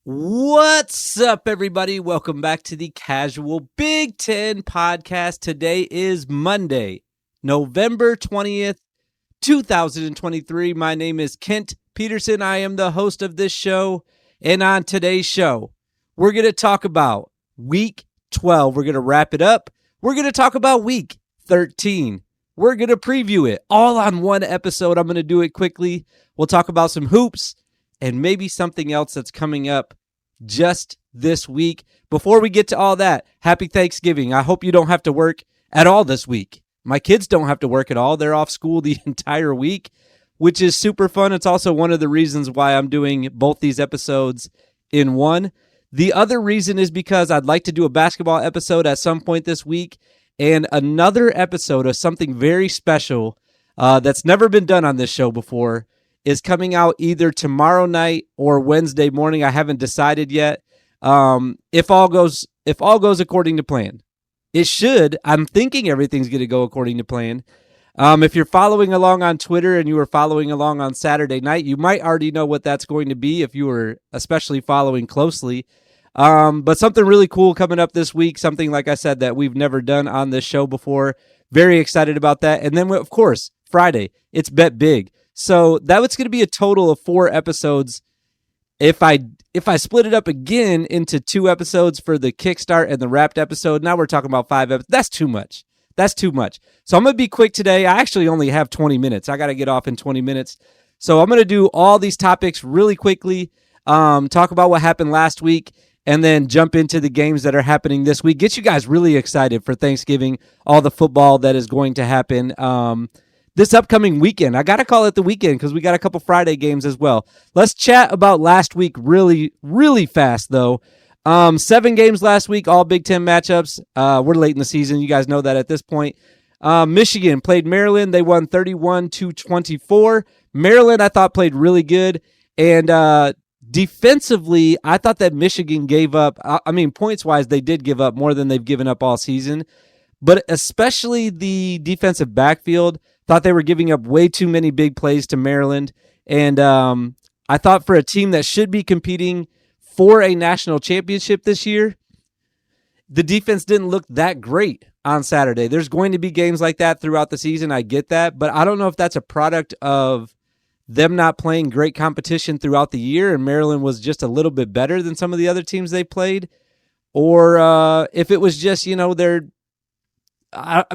What's up, everybody? Welcome back to the Casual Big Ten Podcast. Today is Monday, November 20th, 2023. My name is Kent Peterson. I am the host of this show. And on today's show, we're going to talk about Week 12. We're going to wrap it up. We're going to talk about Week 13. We're going to preview it all on one episode. I'm going to do it quickly. We'll talk about some hoops and maybe something else that's coming up just this week. Before we get to all that, happy Thanksgiving. I hope you don't have to work at all this week. My kids don't have to work at all. They're off school the entire week, which is super fun. It's also one of the reasons why I'm doing both these episodes in one. The other reason is because I'd like to do a basketball episode at some point this week and another episode of something very special that's never been done on this show before is coming out either tomorrow night or Wednesday morning. I haven't decided yet. If all goes according to plan, it should. I'm thinking everything's going to go according to plan. If you're following along on Twitter and you were following along on Saturday night, you might already know what that's going to be if you were especially following closely. But something really cool coming up this week, something, like I said, that we've never done on this show before. Very excited about that. And then, of course, Friday, it's Bet Big. So that was going to be a total of 4 episodes. If I split it up again into 2 episodes for the Kickstart and the wrapped episode, now we're talking about 5 episodes. That's too much. So I'm going to be quick today. I actually only have 20 minutes. I got to get off in 20 minutes. So I'm going to do all these topics really quickly, talk about what happened last week, and then jump into the games that are happening this week. Get you guys really excited for Thanksgiving, all the football that is going to happen this upcoming weekend. I got to call it the weekend because we got a couple Friday games as well. Let's chat about last week really, really fast, though. 7 games last week, all Big Ten matchups. We're late in the season. You guys know that at this point. Michigan played Maryland. They won 31-24. Maryland, I thought, played really good. And defensively, I thought that Michigan gave up. I mean, points-wise, they did give up more than they've given up all season. But especially the defensive backfield, thought they were giving up way too many big plays to Maryland. And I thought for a team that should be competing for a national championship this year, the defense didn't look that great on Saturday. There's going to be games like that throughout the season. I get that. But I don't know if that's a product of them not playing great competition throughout the year and Maryland was just a little bit better than some of the other teams they played. Or if it was just,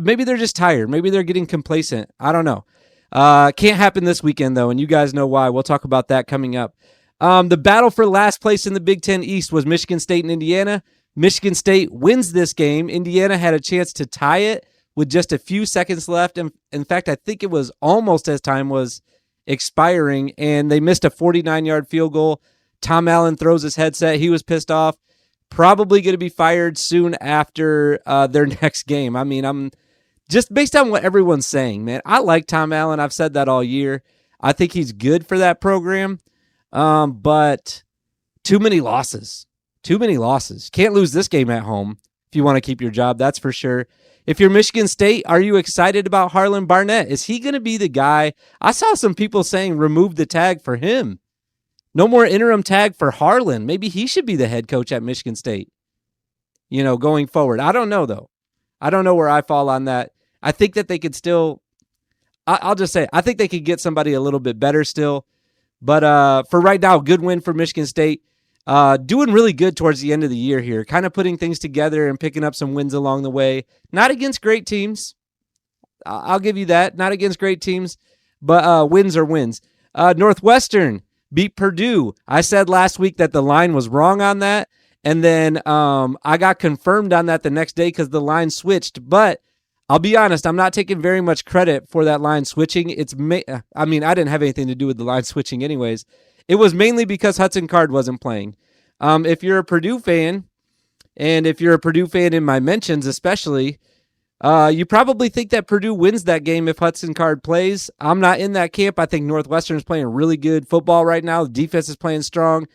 maybe they're just tired. Maybe they're getting complacent. I don't know. Can't happen this weekend, though, and you guys know why. We'll talk about that coming up. The battle for last place in the Big Ten East was Michigan State and Indiana. Michigan State wins this game. Indiana had a chance to tie it with just a few seconds left. In fact, I think it was almost as time was expiring, and they missed a 49-yard field goal. Tom Allen throws his headset. He was pissed off. Probably going to be fired soon after their next game. I mean, I'm just based on what everyone's saying, man. I like Tom Allen. I've said that all year. I think he's good for that program, but too many losses. Can't lose this game at home if you want to keep your job, that's for sure. If you're Michigan State, are you excited about Harlan Barnett? Is he going to be the guy? I saw some people saying remove the tag for him. No more interim tag for Harlan. Maybe he should be the head coach at Michigan State, going forward. I don't know, though. I don't know where I fall on that. I think that they could still, I'll just say, I think they could get somebody a little bit better still. But for right now, good win for Michigan State. Doing really good towards the end of the year here, kind of putting things together and picking up some wins along the way. Not against great teams. I'll give you that. Not against great teams, but wins are wins. Northwestern beat Purdue. I said last week that the line was wrong on that, and then I got confirmed on that the next day because the line switched. But I'll be honest, I'm not taking very much credit for that line switching. I didn't have anything to do with the line switching anyways. It was mainly because Hudson Card wasn't playing. If you're a Purdue fan, and if you're a Purdue fan in my mentions especially, you probably think that Purdue wins that game if Hudson Card plays. I'm not in that camp. I think Northwestern is playing really good football right now. The defense is playing strong.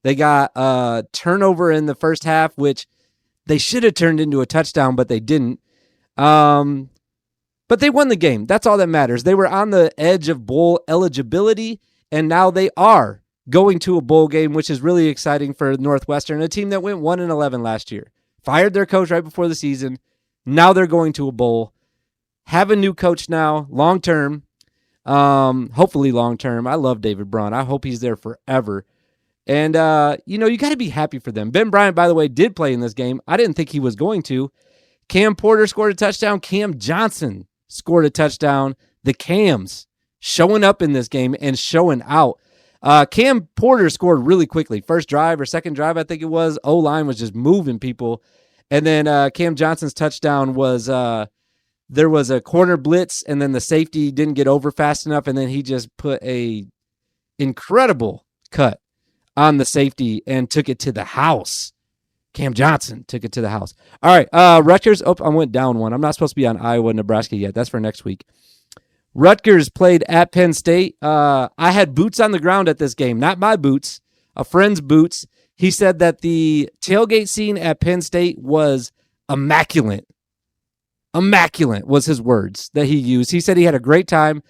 They got a turnover in the first half, which they should have turned into a touchdown, but they didn't. But they won the game. That's all that matters. They were on the edge of bowl eligibility, and now they are going to a bowl game, which is really exciting for Northwestern, a team that went 1-11 last year. Fired their coach right before the season. Now they're going to a bowl. Have a new coach now, long-term. Hopefully long-term. I love David Braun. I hope he's there forever. And, you got to be happy for them. Ben Bryant, by the way, did play in this game. I didn't think he was going to. Cam Porter scored a touchdown. Cam Johnson scored a touchdown. The Cams showing up in this game and showing out. Cam Porter scored really quickly. First drive or second drive, I think it was. O-line was just moving people. And then Cam Johnson's touchdown was there was a corner blitz, and then the safety didn't get over fast enough, and then he just put a incredible cut on the safety and took it to the house. Cam Johnson took it to the house. All right, Rutgers. Oh, I went down one. I'm not supposed to be on Iowa and Nebraska yet. That's for next week. Rutgers played at Penn State. I had boots on the ground at this game. Not my boots, a friend's boots. He said that the tailgate scene at Penn State was immaculate. Immaculate was his words that he used. He said he had a great time.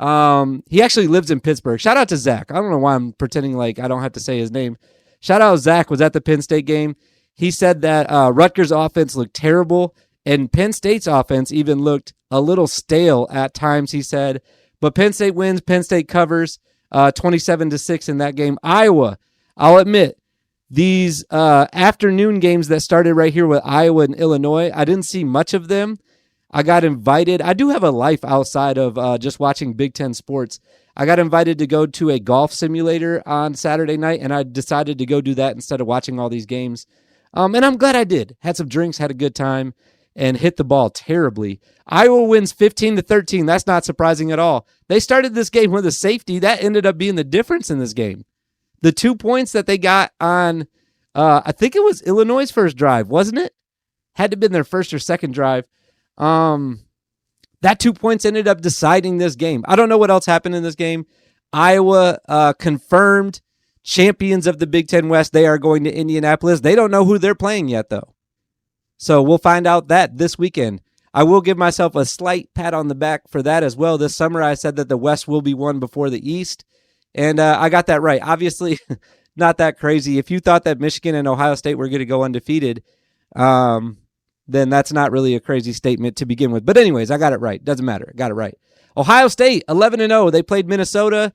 He actually lives in Pittsburgh. Shout out to Zach. I don't know why I'm pretending like I don't have to say his name. Shout out Zach was at the Penn State game. He said that Rutgers' offense looked terrible, and Penn State's offense even looked a little stale at times, he said. But Penn State wins. Penn State covers 27-6 in that game. Iowa, I'll admit, these afternoon games that started right here with Iowa and Illinois, I didn't see much of them. I got invited. I do have a life outside of just watching Big Ten sports. I got invited to go to a golf simulator on Saturday night, and I decided to go do that instead of watching all these games. And I'm glad I did. Had some drinks, had a good time, and hit the ball terribly. Iowa wins 15-13. That's not surprising at all. They started this game with a safety. That ended up being the difference in this game. The 2 points that they got on, I think it was Illinois' first drive, wasn't it? Had to have been their first or second drive. That 2 points ended up deciding this game. I don't know what else happened in this game. Iowa confirmed champions of the Big Ten West. They are going to Indianapolis. They don't know who they're playing yet, though. So we'll find out that this weekend. I will give myself a slight pat on the back for that as well. This summer, I said that the West will be won before the East, and I got that right. Obviously, not that crazy. If you thought that Michigan and Ohio State were going to go undefeated, then that's not really a crazy statement to begin with. But anyways, I got it right. Doesn't matter. I got it right. Ohio State, 11-0. They played Minnesota.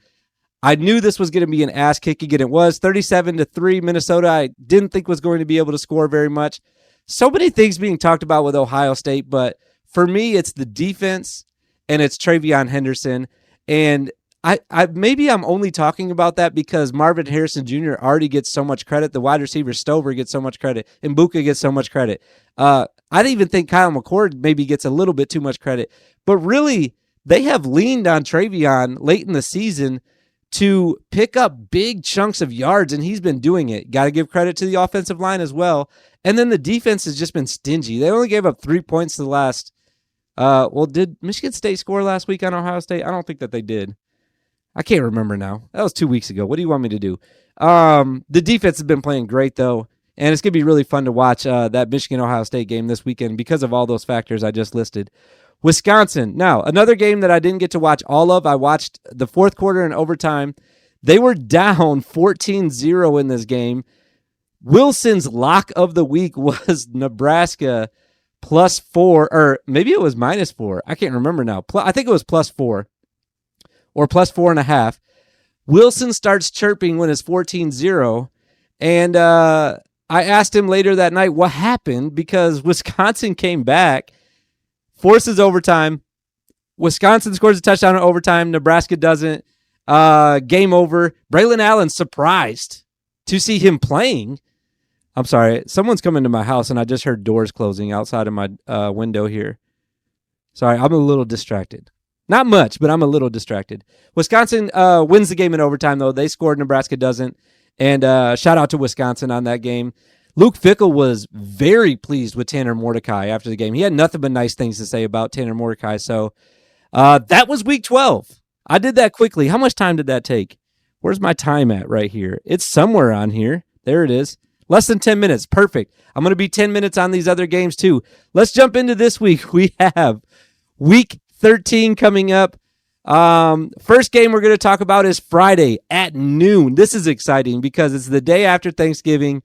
I knew this was going to be an ass kicking, and it was 37-3. Minnesota, I didn't think was going to be able to score very much. So many things being talked about with Ohio State, but for me, it's the defense and it's TreVeyon Henderson. And I maybe I'm only talking about that because Marvin Harrison Jr. already gets so much credit. The wide receiver Stover gets so much credit, and Mbuka gets so much credit. I even think Kyle McCord maybe gets a little bit too much credit. But really, they have leaned on TreVeyon late in the season to pick up big chunks of yards, and he's been doing it. Got to give credit to the offensive line as well. And then the defense has just been stingy. They only gave up 3 points to the last. Did Michigan State score last week on Ohio State? I don't think that they did. I can't remember now. That was 2 weeks ago. What do you want me to do? The defense has been playing great, though, and it's going to be really fun to watch that Michigan-Ohio State game this weekend because of all those factors I just listed. Wisconsin. Now, another game that I didn't get to watch all of. I watched the fourth quarter and overtime. They were down 14-0 in this game. Wilson's lock of the week was Nebraska +4, or maybe it was -4. I can't remember now. I think it was +4 or +4.5. Wilson starts chirping when it's 14-0, and I asked him later that night what happened because Wisconsin came back, forces overtime. Wisconsin scores a touchdown in overtime. Nebraska doesn't. Game over. Braylon Allen surprised to see him playing. I'm sorry. Someone's coming to my house, and I just heard doors closing outside of my window here. Sorry, I'm a little distracted. Not much, but I'm a little distracted. Wisconsin wins the game in overtime, though. They scored. Nebraska doesn't. And shout out to Wisconsin on that game. Luke Fickell was very pleased with Tanner Mordecai after the game. He had nothing but nice things to say about Tanner Mordecai. So that was week 12. I did that quickly. How much time did that take? Where's my time at right here? It's somewhere on here. There it is. Less than 10 minutes. Perfect. I'm going to be 10 minutes on these other games too. Let's jump into this week. We have week 13 coming up. First game we're going to talk about is Friday at noon. This is exciting because it's the day after Thanksgiving.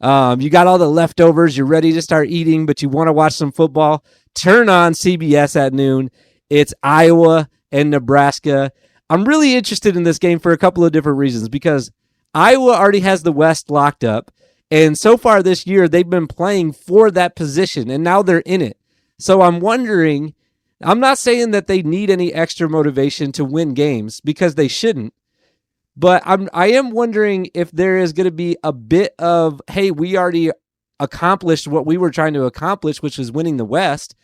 You got all the leftovers. You're ready to start eating, but you want to watch some football. Turn on CBS at noon. It's Iowa and Nebraska. I'm really interested in this game for a couple of different reasons because Iowa already has the West locked up. And so far this year, they've been playing for that position, and now they're in it. So I'm wondering, I'm not saying that they need any extra motivation to win games because they shouldn't. But I am wondering if there is going to be a bit of, hey, we already accomplished what we were trying to accomplish, which was winning the West.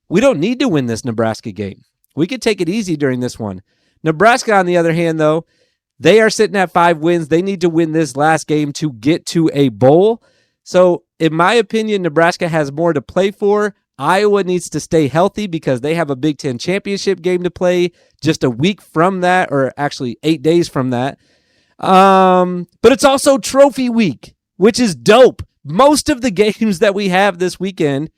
We don't need to win this Nebraska game. We could take it easy during this one. Nebraska, on the other hand, though, they are sitting at 5 wins. They need to win this last game to get to a bowl. So, in my opinion, Nebraska has more to play for. Iowa needs to stay healthy because they have a Big Ten championship game to play just a week from that, or actually 8 days from that. But it's also trophy week, which is dope. Most of the games that we have this weekend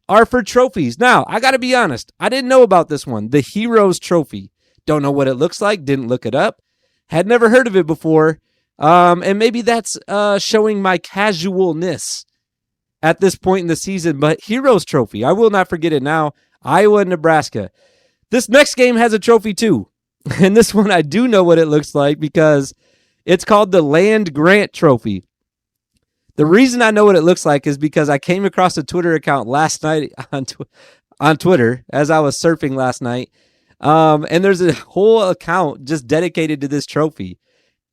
are for trophies. Now, I got to be honest. I didn't know about this one, the Heroes Trophy. Don't know what it looks like. Didn't look it up. Had never heard of it before. And maybe that's showing my casualness at this point in the season. But Heroes Trophy, I will not forget it now. Iowa and Nebraska. This next game has a trophy too. And this one I do know what it looks like because it's called the Land Grant Trophy. The reason I know what it looks like is because I came across a Twitter account last night on Twitter as I was surfing last night. And there's a whole account just dedicated to this trophy.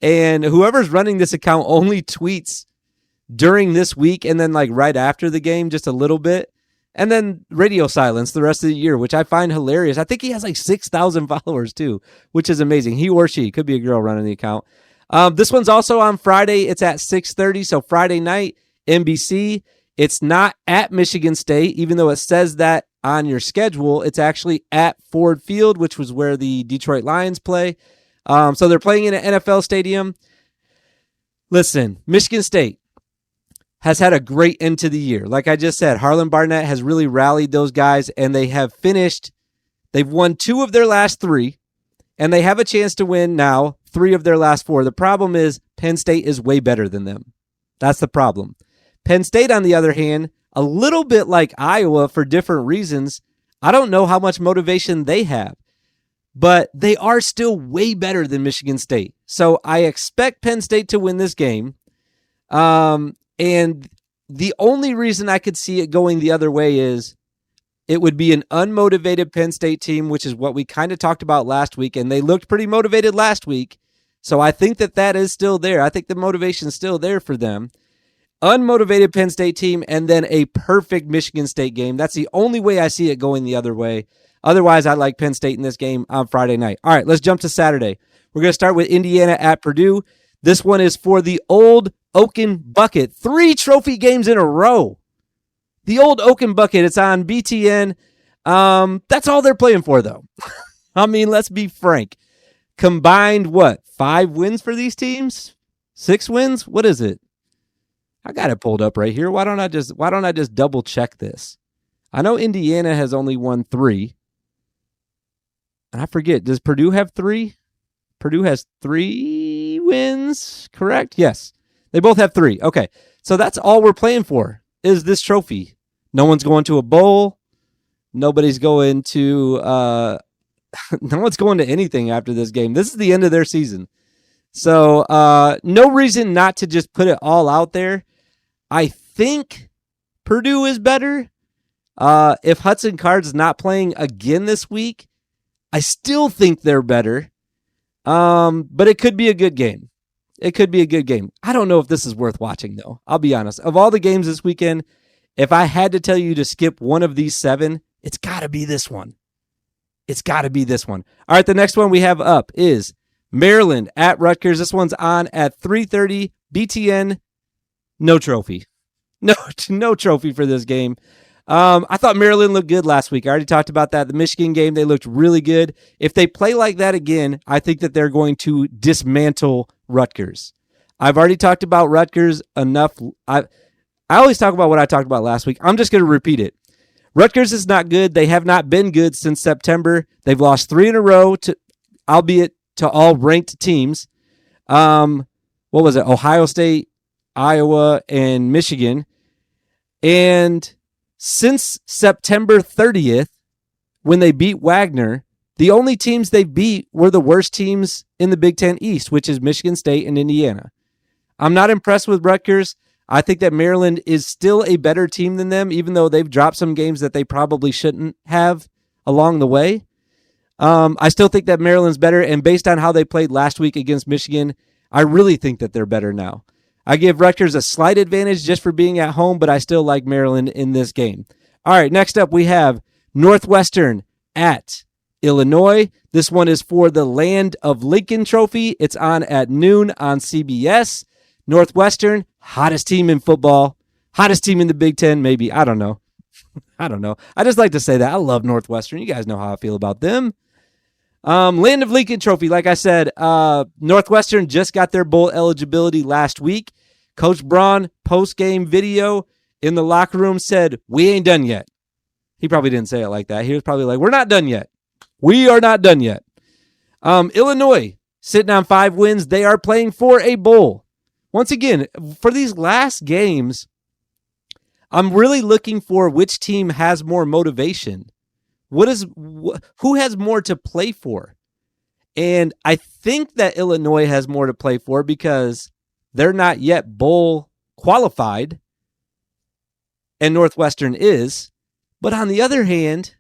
And whoever's running this account only tweets during this week and then like right after the game, just a little bit. And then radio silence the rest of the year, which I find hilarious. I think he has like 6,000 followers too, which is amazing. He or she, could be a girl running the account. This one's also on Friday. It's at 6:30. So Friday night, NBC. It's not at Michigan State, even though it says that on your schedule. It's actually at Ford Field, which was where the Detroit Lions play. So they're playing in an NFL stadium. Listen, Michigan State has had a great end to the year. Like I just said, Harlan Barnett has really rallied those guys, and they have finished. They've won 2 of their last 3, and they have a chance to win now 3 of their last 4. The problem is Penn State is way better than them. That's the problem. Penn State, on the other hand, a little bit like Iowa for different reasons. I don't know how much motivation they have, but they are still way better than Michigan State. So I expect Penn State to win this game. And the only reason I could see it going the other way is it would be an unmotivated Penn State team, which is what we kind of talked about last week, and they looked pretty motivated last week. So I think that is still there. I think the motivation is still there for them. Unmotivated Penn State team, and then a perfect Michigan State game. That's the only way I see it going the other way. Otherwise, I like Penn State in this game on Friday night. All right, let's jump to Saturday. We're going to start with Indiana at Purdue. This one is for the Old Oaken Bucket. 3 trophy games in a row. The Old Oaken Bucket. It's on BTN. That's all they're playing for, though. I mean, let's be frank. Combined, 5 wins for these teams? 6 wins? What is it? I got it pulled up right here. Why don't I just double check this? I know Indiana has only won 3. And I forget, does Purdue have 3? Purdue has 3 wins, correct? Yes. They both have 3. Okay. So that's all we're playing for is this trophy. No one's going to a bowl. Nobody's going to no one's going to anything after this game. This is the end of their season. So no reason not to just put it all out there. I think Purdue is better. If Hudson Card's not playing again this week, I still think they're better. But it could be a good game. It could be a good game. I don't know if this is worth watching, though. I'll be honest. Of all the games this weekend, if I had to tell you to skip one of these 7, it's got to be this one. It's got to be this one. All right, the next one we have up is Maryland at Rutgers. This one's on at 3:30 BTN. No trophy. No trophy for this game. I thought Maryland looked good last week. I already talked about that. The Michigan game, they looked really good. If they play like that again, I think that they're going to dismantle Rutgers. I've already talked about Rutgers enough. I always talk about what I talked about last week. I'm just going to repeat it. Rutgers is not good. They have not been good since September. They've lost 3 in a row albeit to all ranked teams. What was it? Ohio State, Iowa, and Michigan. And since September 30th, when they beat Wagner, the only teams they beat were the worst teams in the Big Ten East, which is Michigan State and Indiana. I'm not impressed with Rutgers. I think that Maryland is still a better team than them, even though they've dropped some games that they probably shouldn't have along the way. I still think that Maryland's better, and based on how they played last week against Michigan, I really think that they're better now. I give Rutgers a slight advantage just for being at home, but I still like Maryland in this game. All right, next up we have Northwestern at Illinois. This one is for the Land of Lincoln Trophy. It's on at noon on CBS. Northwestern, hottest team in football, hottest team in the Big Ten, maybe. I don't know. I just like to say that. I love Northwestern. You guys know how I feel about them. Land of Lincoln Trophy, like I said, Northwestern just got their bowl eligibility last week. Coach Braun, post-game video in the locker room, said, "We ain't done yet." He probably didn't say it like that. He was probably like, "We're not done yet. We are not done yet." Illinois, sitting on 5 wins. They are playing for a bowl. Once again, for these last games, I'm really looking for which team has more motivation. Who has more to play for? And I think that Illinois has more to play for because they're not yet bowl qualified, and Northwestern is. But on the other hand,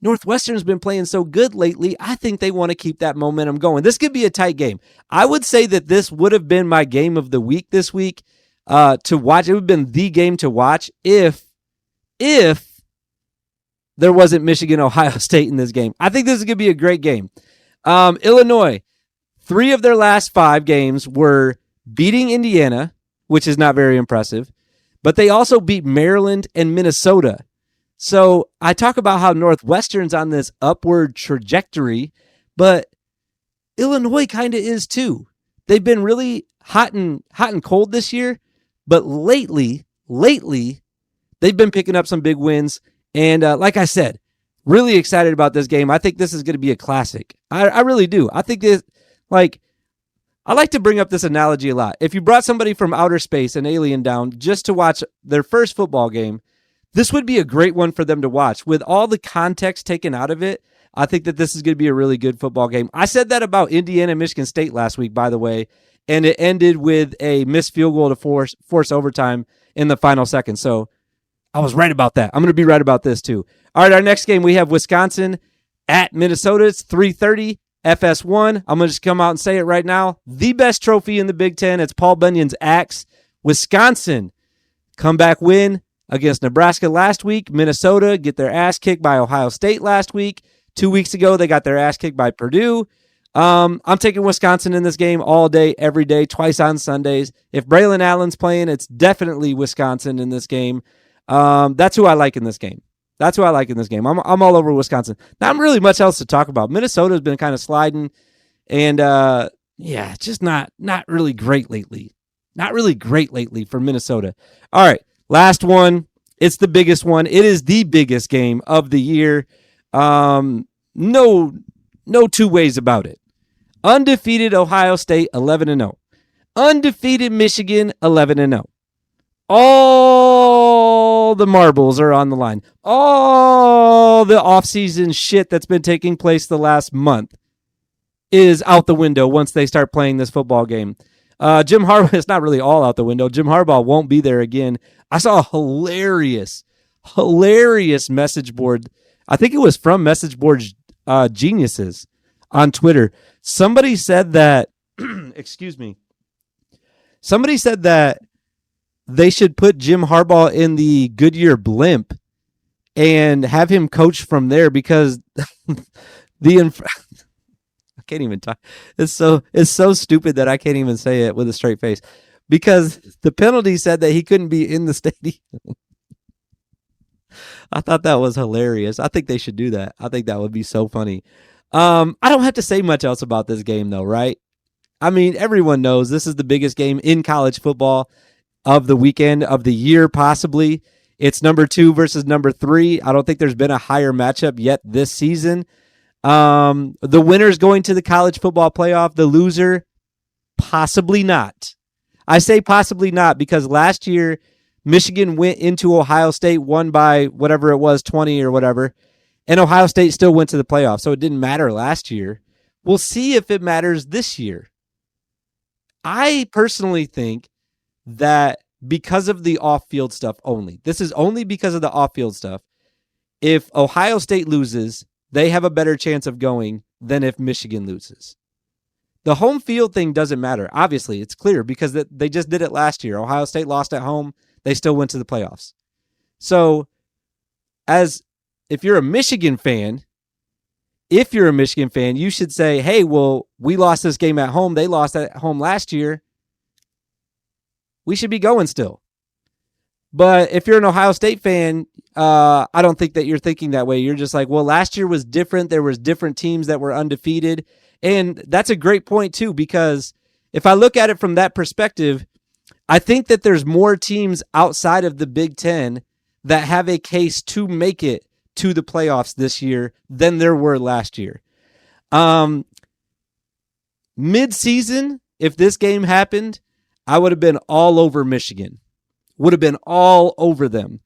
Northwestern's been playing so good lately, I think they want to keep that momentum going. This could be a tight game. I would say that this would have been my game of the week this week to watch. It would have been the game to watch if there wasn't Michigan, Ohio State in this game. I think this is going to be a great game. Illinois, 3 of their last 5 games were beating Indiana, which is not very impressive, but they also beat Maryland and Minnesota. So I talk about how Northwestern's on this upward trajectory, but Illinois kind of is too. They've been really hot and cold this year, but lately, they've been picking up some big wins. And like I said, really excited about this game. I think this is going to be a classic. I really do. I think this, I like to bring up this analogy a lot. If you brought somebody from outer space, an alien, down just to watch their first football game, this would be a great one for them to watch. With all the context taken out of it, I think that this is going to be a really good football game. I said that about Indiana and Michigan State last week, by the way, and it ended with a missed field goal to force overtime in the final second. So I was right about that. I'm going to be right about this too. All right, our next game, we have Wisconsin at Minnesota. It's 3:30, FS1. I'm going to just come out and say it right now. The best trophy in the Big Ten. It's Paul Bunyan's axe. Wisconsin, comeback win against Nebraska last week. Minnesota get their ass kicked by Ohio State last week. 2 weeks ago, they got their ass kicked by Purdue. I'm taking Wisconsin in this game all day, every day, twice on Sundays. If Braylon Allen's playing, it's definitely Wisconsin in this game. That's who I like in this game. I'm all over Wisconsin. Not really much else to talk about. Minnesota's been kind of sliding, and just not really great lately. Not really great lately for Minnesota. All right, last one. It's the biggest one. It is the biggest game of the year. No two ways about it. Undefeated Ohio State 11-0. Undefeated Michigan 11-0. All the marbles are on the line. All the offseason shit that's been taking place the last month is out the window once they start playing this football game. Jim Harbaugh, it's not really all out the window. Jim Harbaugh won't be there again. I saw a hilarious message board. I think it was from Message Board Geniuses on Twitter. Somebody said that, excuse me. Somebody said that they should put Jim Harbaugh in the Goodyear blimp and have him coach from there because I can't even talk. It's so stupid that I can't even say it with a straight face because the penalty said that he couldn't be in the stadium. I thought that was hilarious. I think they should do that. I think that would be so funny. I don't have to say much else about this game though, right? I mean, everyone knows this is the biggest game in college football of the weekend, of the year, possibly. It's number 2 versus number 3. I don't think there's been a higher matchup yet this season. The winner's going to the college football playoff. The loser, possibly not. I say possibly not because last year Michigan went into Ohio State, won by whatever it was, 20 or whatever, and Ohio State still went to the playoff. So it didn't matter last year. We'll see if it matters this year. I personally think that because of the off-field stuff only, this is only because of the off-field stuff, if Ohio State loses, they have a better chance of going than if Michigan loses. The home field thing doesn't matter. Obviously, it's clear because they just did it last year. Ohio State lost at home. They still went to the playoffs. So, if you're a Michigan fan, you should say, hey, well, we lost this game at home. They lost at home last year. We should be going still. But if you're an Ohio State fan, I don't think that you're thinking that way. You're just like, well, last year was different. There was different teams that were undefeated. And that's a great point, too, because if I look at it from that perspective, I think that there's more teams outside of the Big Ten that have a case to make it to the playoffs this year than there were last year. Mid-season, if this game happened, I would have been all over Michigan. Would have been all over them.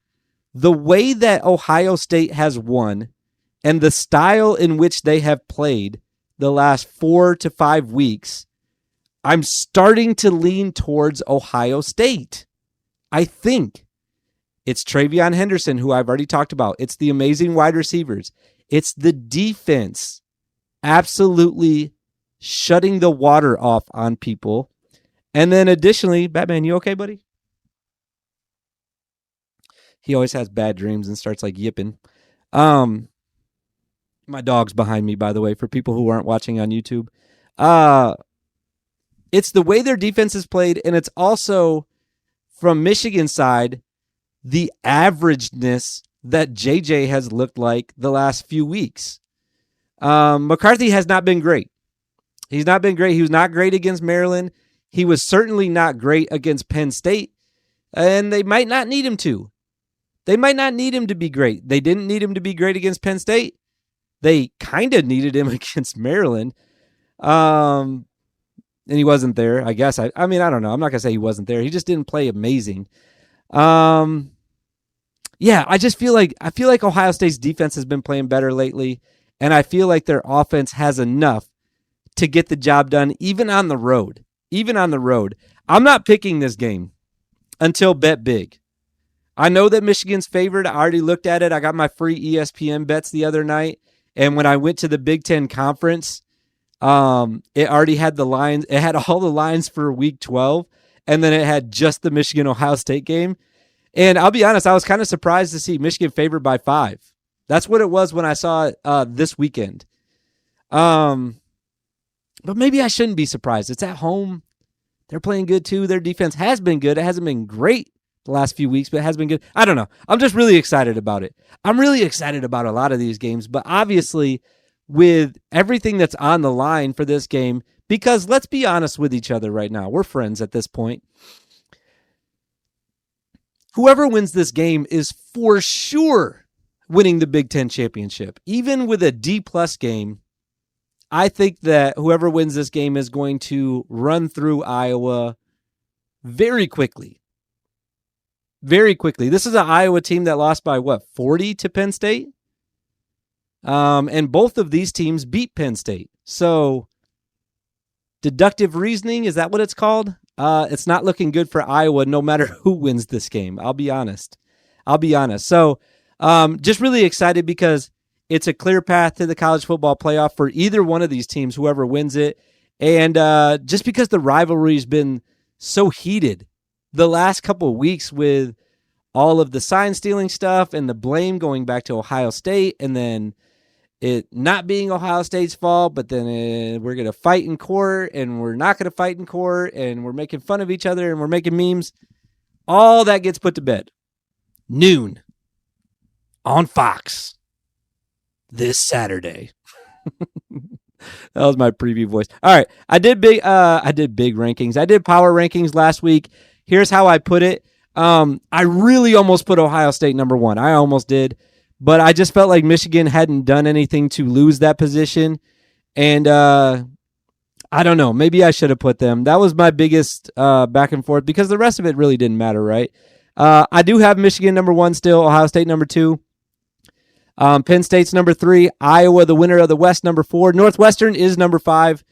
The way that Ohio State has won and the style in which they have played the last 4 to 5 weeks, I'm starting to lean towards Ohio State. I think it's Travion Henderson, who I've already talked about. It's the amazing wide receivers. It's the defense absolutely shutting the water off on people. And then additionally, Batman, you okay, buddy? He always has bad dreams and starts like yipping. My dog's behind me, by the way, for people who aren't watching on YouTube. It's the way their defense is played, and it's also, from Michigan's side, the averageness that JJ has looked like the last few weeks. McCarthy has not been great. He's not been great. He was not great against Maryland. He was certainly not great against Penn State, and they might not need him to. They might not need him to be great. They didn't need him to be great against Penn State. They kind of needed him against Maryland. And he wasn't there, I guess. I mean, I don't know. I'm not going to say he wasn't there. He just didn't play amazing. Yeah, I feel like Ohio State's defense has been playing better lately, and I feel like their offense has enough to get the job done, even on the road. I'm not picking this game until bet big. I know that Michigan's favored. I already looked at it. I got my free ESPN bets the other night, and when I went to the Big Ten Conference, it already had the lines. It had all the lines for Week 12, and then it had just the Michigan-Ohio State game. And I'll be honest, I was kind of surprised to see Michigan favored by 5. That's what it was when I saw it this weekend. But maybe I shouldn't be surprised. It's at home. They're playing good too. Their defense has been good. It hasn't been great the last few weeks, but it has been good. I don't know. I'm just really excited about it. I'm really excited about a lot of these games, but obviously with everything that's on the line for this game, because let's be honest with each other right now. We're friends at this point. Whoever wins this game is for sure winning the Big Ten championship. Even with a D-plus game, I think that whoever wins this game is going to run through Iowa very quickly. Very quickly. This is an Iowa team that lost by, 40 to Penn State? And both of these teams beat Penn State. So, deductive reasoning, is that what it's called? It's not looking good for Iowa no matter who wins this game. I'll be honest. So, just really excited because it's a clear path to the college football playoff for either one of these teams, whoever wins it. And just because the rivalry's been so heated the last couple of weeks with all of the sign stealing stuff and the blame going back to Ohio State, and then it not being Ohio State's fault, but then we're going to fight in court, and we're not going to fight in court, and we're making fun of each other, and we're making memes. All that gets put to bed. Noon on Fox this Saturday. That was my preview voice. All right, I did big rankings. I did power rankings last week. Here's how I put it. I really almost put Ohio State number 1. I almost did. but I just felt like Michigan hadn't done anything to lose that position. And I don't know. Maybe I should have put them. That was my biggest back and forth because the rest of it really didn't matter, right? I do have Michigan number 1 still, Ohio State number 2. Penn State's number 3, Iowa, the winner of the West, number 4. Northwestern is number 5.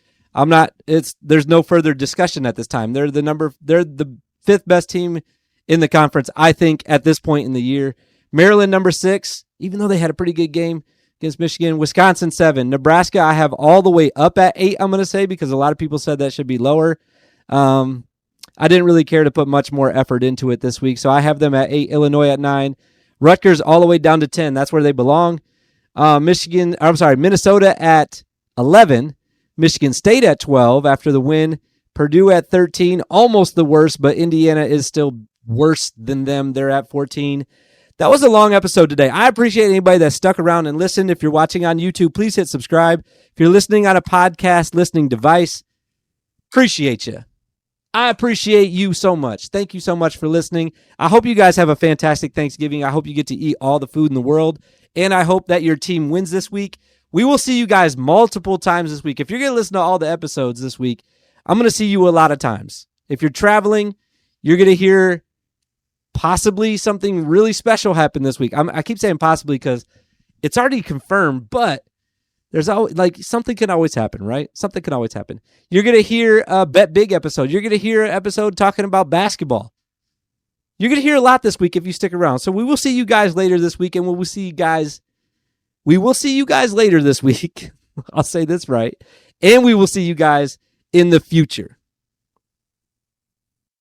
There's no further discussion at this time. They're the 5th best team in the conference, I think, at this point in the year. Maryland number 6, even though they had a pretty good game against Michigan. Wisconsin 7. Nebraska I have all the way up at 8, I'm going to say, because a lot of people said that should be lower. I didn't really care to put much more effort into it this week, so I have them at 8, Illinois at 9. Rutgers all the way down to 10. That's where they belong. Minnesota at 11. Michigan State at 12 after the win. Purdue at 13. Almost the worst, but Indiana is still worse than them. They're at 14. That was a long episode today. I appreciate anybody that stuck around and listened. If you're watching on YouTube, please hit subscribe. If you're listening on a podcast listening device, appreciate you. I appreciate you so much. Thank you so much for listening. I hope you guys have a fantastic Thanksgiving. I hope you get to eat all the food in the world, and I hope that your team wins this week. We will see you guys multiple times this week. If you're going to listen to all the episodes this week, I'm going to see you a lot of times. If you're traveling, you're going to hear possibly something really special happen this week. I keep saying possibly because it's already confirmed, but there's always something can always happen, right? Something can always happen. You're going to hear a Bet Big episode. You're going to hear an episode talking about basketball. You're going to hear a lot this week if you stick around. So we will see you guys later this week, and we will see you guys later this week. I'll say this right. And we will see you guys in the future.